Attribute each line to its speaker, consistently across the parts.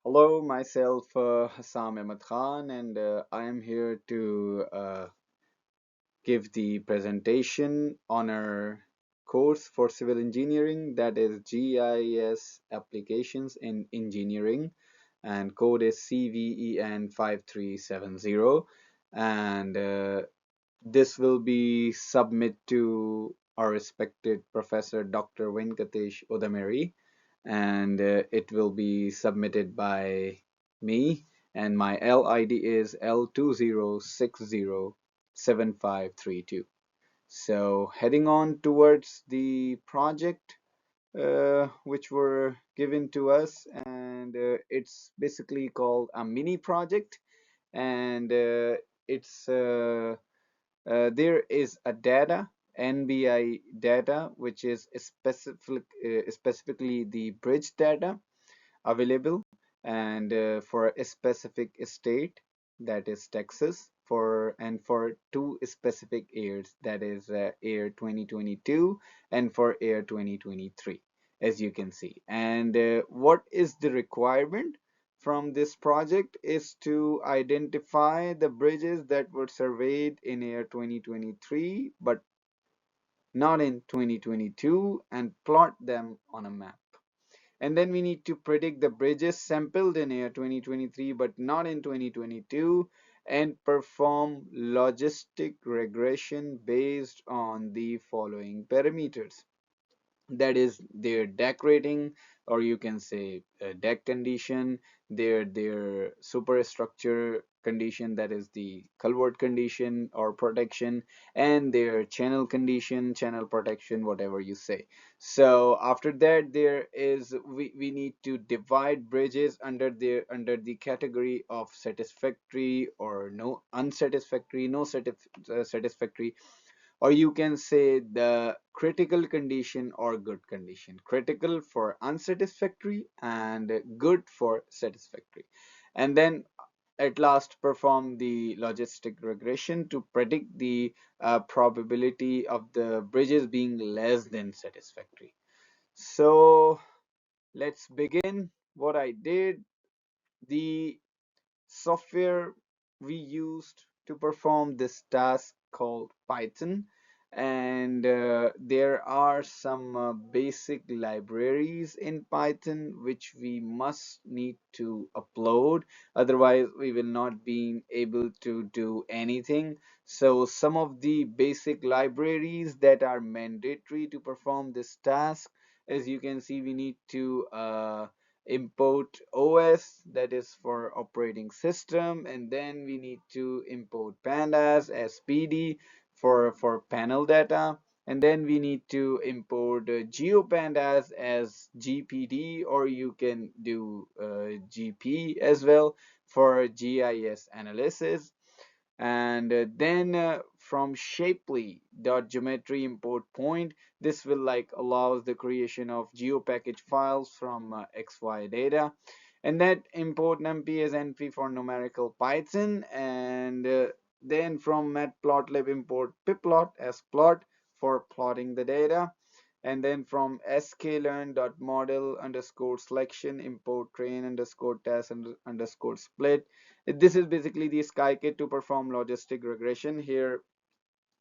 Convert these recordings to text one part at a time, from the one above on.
Speaker 1: Hello, myself Hassam Ahmed Khan, and I am here to give the presentation on our course for civil engineering, that is GIS Applications in Engineering, and code is CVEN 5370. And this will be submit to our respected Professor Dr. Venkatesh Odameri, and it will be submitted by me, and my LID is L20607532. So heading on towards the project which were given to us, and it's basically called a mini project, and it's there is a data, NBI data, which is specifically the bridge data available, and for a specific state, that is Texas, for two specific years, that is year 2022 and for year 2023, as you can see. And what is the requirement from this project is to identify the bridges that were surveyed in year 2023 but not in 2022 and plot them on a map. And then we need to predict the bridges sampled in year 2023 but not in 2022, and perform logistic regression based on the following parameters, that is their deck rating, or you can say deck condition, their superstructure condition, that is the culvert condition or protection, and their channel condition, channel protection, whatever you say. So after that, there is we need to divide bridges under the category of satisfactory or no unsatisfactory, no satisfactory, or you can say the critical condition or good condition. Critical for unsatisfactory and good for satisfactory. And then at last perform the logistic regression to predict the probability of the bridges being less than satisfactory. So let's begin. What I did, the software we used to perform this task called Python, and there are some basic libraries in Python which we must need to upload, otherwise we will not be able to do anything. So some of the basic libraries that are mandatory to perform this task, as you can see, we need to import OS, that is for operating system, and then we need to import pandas as PD for panel data, and then we need to import geopandas as GPD, or you can do GP as well for GIS analysis. And then from shapely.geometry import point, this will like allows the creation of geopackage files from XY data, and that import numpy as np for numerical Python, and then from matplotlib import pyplot as plot for plotting the data, and then from sklearn.model underscore selection import train underscore test underscore split. This is basically the skykit to perform logistic regression. Here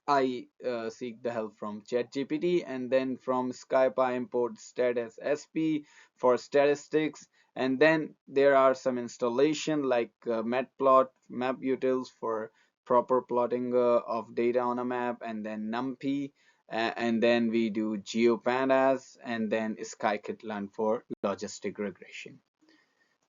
Speaker 1: I seek the help from ChatGPT, and then from SkyPy import stat as sp for statistics, and then there are some installation like matplot maputils for proper plotting of data on a map, and then numpy, and then we do geopandas, and then scikit-learn for logistic regression.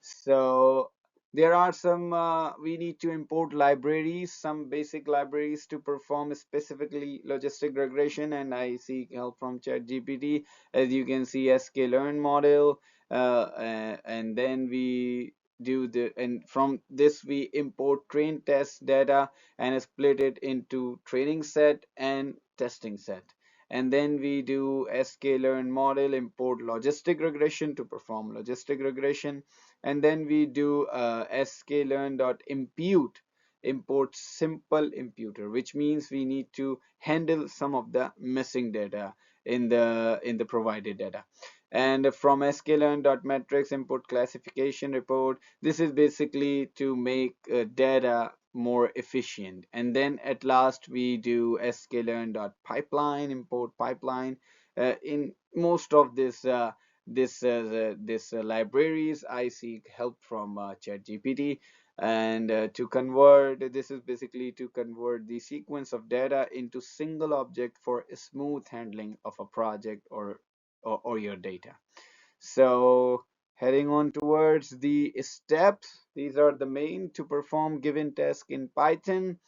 Speaker 1: So there are some we need to import libraries, some basic libraries to perform specifically logistic regression, and I seek help from ChatGPT. As you can see, sklearn model, and then we do the, and from this we import train test data and split it into training set and testing set, and then we do sklearn model import logistic regression to perform logistic regression, and then we do sklearn.impute import simple imputer, which means we need to handle some of the missing data in the provided data. And from sklearn.metrics input classification report, this is basically to make data more efficient. And then at last we do sklearn.pipeline import pipeline. In most of this libraries, I seek help from ChatGPT. And to convert, this is basically to convert the sequence of data into single object for smooth handling of a project or your data. So heading on towards the steps, these are the main to perform given task in Python.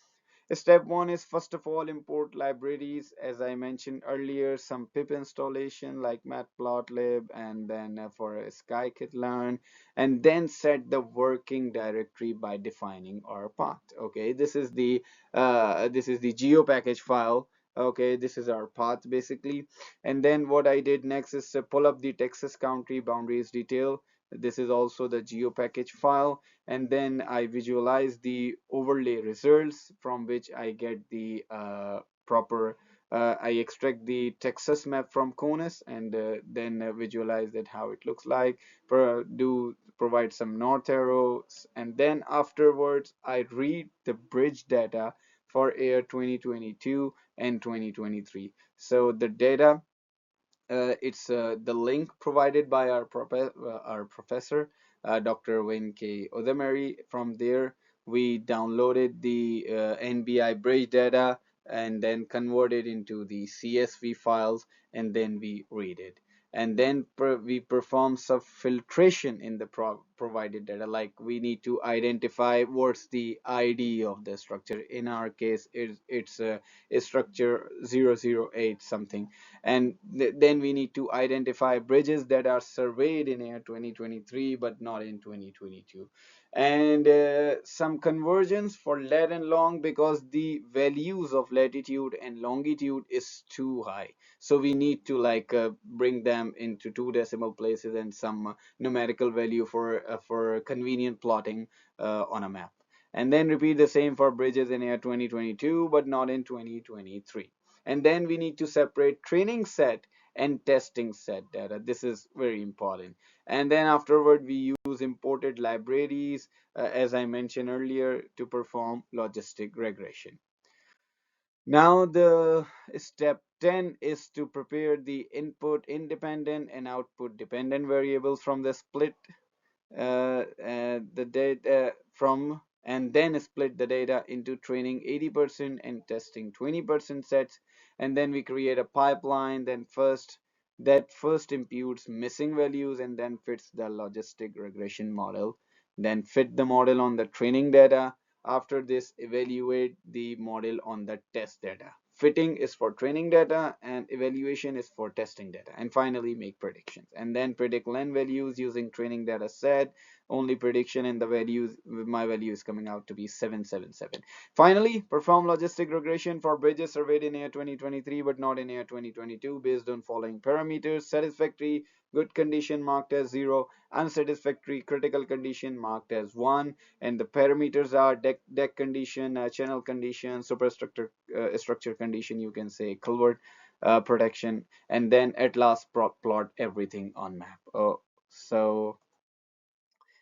Speaker 1: Step one is first of all import libraries. As I mentioned earlier, some pip installation like matplotlib, and then for scikit-learn, and then set the working directory by defining our path. Okay, this is the geo package file. Okay, this is our path basically. And then what I did next is to pull up the Texas country boundaries detail. This is also the geo package file, and then I visualize the overlay results from which I get the proper I extract the Texas map from CONUS, and then visualize that how it looks like, do provide some north arrows, and then afterwards I read the bridge data for year 2022 and 2023. So the data, it's the link provided by our professor, Dr. Wayne K. Odemary. From there, we downloaded the NBI bridge data and then converted into the CSV files, and then we read it. And then we perform some filtration in the provided data, like we need to identify what's the ID of the structure. In our case, it's a structure 008 something. And then we need to identify bridges that are surveyed in year 2023 but not in 2022, and some conversions for lat and long, because the values of latitude and longitude is too high, so we need to like bring them into two decimal places and some numerical value for convenient plotting on a map. And then repeat the same for bridges in year 2022 but not in 2023. And then we need to separate training set and testing set data. This is very important. And then afterward we use imported libraries, as I mentioned earlier, to perform logistic regression. Now the step 10 is to prepare the input independent and output dependent variables from the split the data from, and then split the data into training 80% and testing 20% sets. And then we create a pipeline then first imputes missing values and then fits the logistic regression model, then fit the model on the training data. After this, evaluate the model on the test data. Fitting is for training data and evaluation is for testing data. And finally, make predictions. And then predict len values using training data set. Only prediction, and the values, my value is coming out to be 777. Finally, perform logistic regression for bridges surveyed in year 2023 but not in year 2022 based on following parameters: satisfactory, good condition marked as 0, unsatisfactory, critical condition marked as 1. And the parameters are deck condition, channel condition, superstructure structure condition, you can say culvert protection, and then at last plot everything on map. So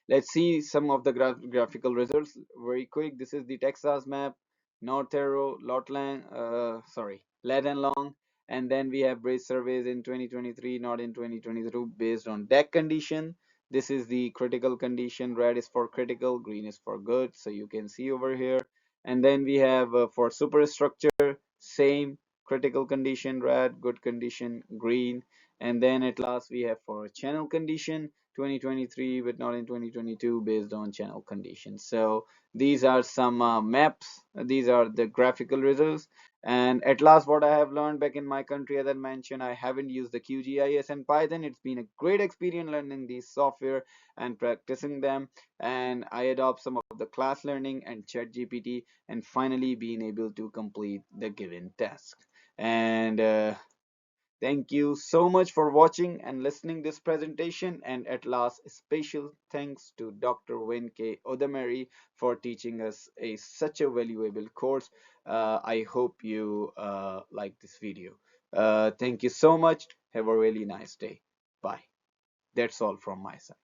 Speaker 1: let's see some of the graphical results very quick. This is the Texas map, north arrow, lat and long, and then we have bridge surveys in 2023, not in 2022, based on deck condition. This is the critical condition. Red is for critical, green is for good, so you can see over here. And then we have for superstructure, same critical condition, red, good condition, green. And then at last we have for channel condition, 2023 but not in 2022, based on channel conditions. So these are some maps. These are the graphical results. And at last, what I have learned back in my country, as I mentioned, I haven't used the QGIS and Python. It's been a great experience learning these software and practicing them. And I adopt some of the class learning and ChatGPT, and finally being able to complete the given task. And thank you so much for watching and listening this presentation. And at last, special thanks to Dr. Wayne K. Odemary for teaching us such a valuable course. I hope you like this video. Thank you so much. Have a really nice day. Bye. That's all from my side.